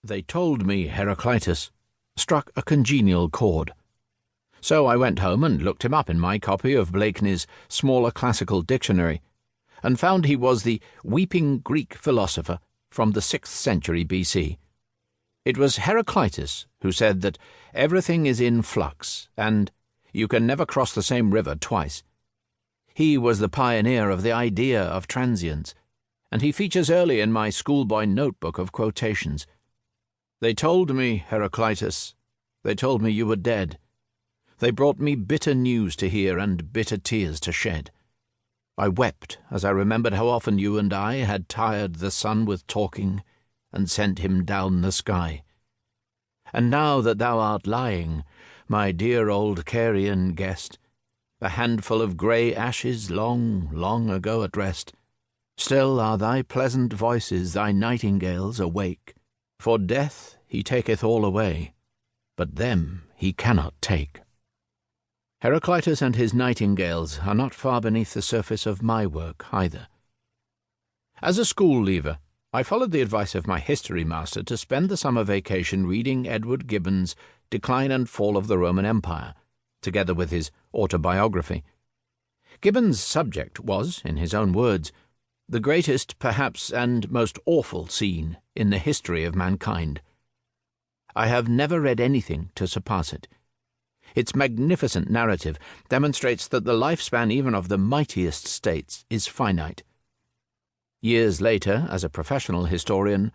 They told me Heraclitus struck a congenial chord. So I went home and looked him up in my copy of Blakeney's Smaller Classical Dictionary, and found he was the weeping Greek philosopher from the 6th century BC. It was Heraclitus who said that everything is in flux, and you can never cross the same river twice. He was the pioneer of the idea of transience, and he features early in my schoolboy notebook of quotations. They told me, Heraclitus, they told me you were dead. They brought me bitter news to hear and bitter tears to shed. I wept as I remembered how often you and I had tired the sun with talking and sent him down the sky. And now that thou art lying, my dear old Carian guest, a handful of grey ashes long, long ago at rest, still are thy pleasant voices, thy nightingales, awake. For death he taketh all away, but them he cannot take. Heraclitus and his nightingales are not far beneath the surface of my work either. As a school leaver, I followed the advice of my history master to spend the summer vacation reading Edward Gibbon's Decline and Fall of the Roman Empire, together with his autobiography. Gibbon's subject was, in his own words, the greatest, perhaps, and most awful scene in the history of mankind. I have never read anything to surpass it. Its magnificent narrative demonstrates that the lifespan even of the mightiest states is finite. Years later, as a professional historian,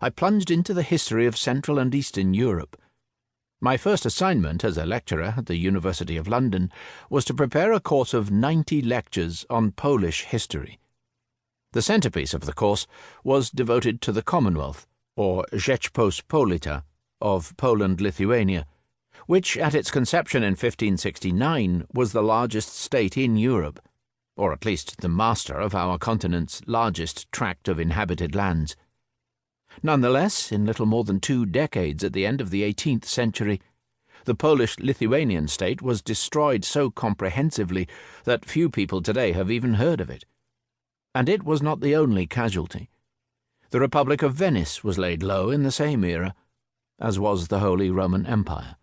I plunged into the history of Central and Eastern Europe. My first assignment as a lecturer at the University of London was to prepare a course of 90 lectures on Polish history. The centrepiece of the course was devoted to the Commonwealth, or Rzeczpospolita, of Poland-Lithuania, which at its conception in 1569 was the largest state in Europe, or at least the master of our continent's largest tract of inhabited lands. Nonetheless, in little more than 2 decades at the end of the 18th century, the Polish-Lithuanian state was destroyed so comprehensively that few people today have even heard of it. And it was not the only casualty. The Republic of Venice was laid low in the same era, as was the Holy Roman Empire.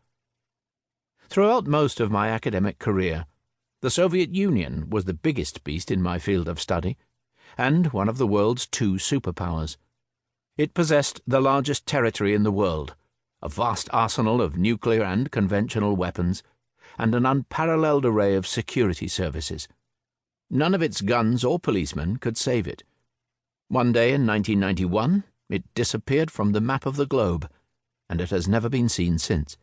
Throughout most of my academic career, the Soviet Union was the biggest beast in my field of study, and one of the world's 2 superpowers. It possessed the largest territory in the world, a vast arsenal of nuclear and conventional weapons, and an unparalleled array of security services. None of its guns or policemen could save it. One day in 1991, it disappeared from the map of the globe, and it has never been seen since.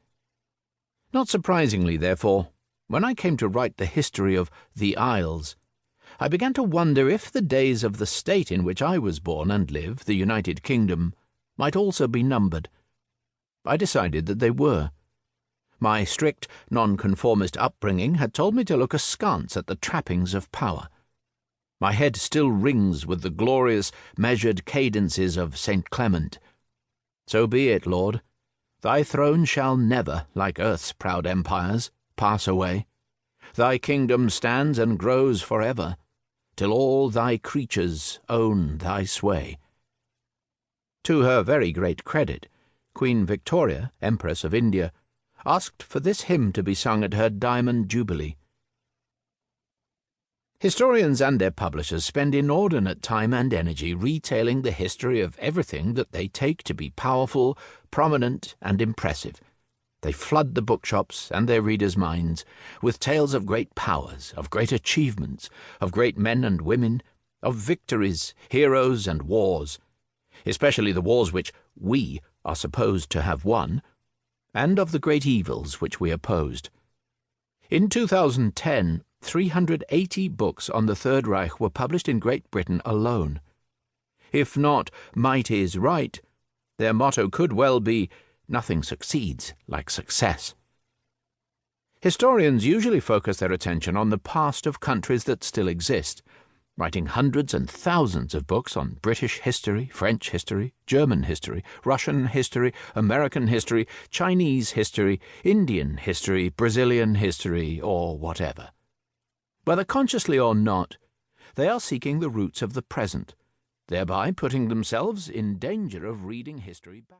Not surprisingly, therefore, when I came to write the history of the Isles, I began to wonder if the days of the state in which I was born and live, the United Kingdom, might also be numbered. I decided that they were. My strict, nonconformist upbringing had told me to look askance at the trappings of power. My head still rings with the glorious, measured cadences of St. Clement. So be it, Lord. Thy throne shall never, like earth's proud empires, pass away. Thy kingdom stands and grows forever, till all thy creatures own thy sway. To her very great credit, Queen Victoria, Empress of India, asked for this hymn to be sung at her Diamond Jubilee. Historians and their publishers spend inordinate time and energy retailing the history of everything that they take to be powerful, prominent, and impressive. They flood the bookshops and their readers' minds with tales of great powers, of great achievements, of great men and women, of victories, heroes, and wars, especially the wars which we are supposed to have won, and of the great evils which we opposed. In 2010, 380 books on the Third Reich were published in Great Britain alone. If not "might is right," their motto could well be "nothing succeeds like success." Historians usually focus their attention on the past of countries that still exist, writing hundreds and thousands of books on British history, French history, German history, Russian history, American history, Chinese history, Indian history, Brazilian history, or whatever. Whether consciously or not, they are seeking the roots of the present, thereby putting themselves in danger of reading history back.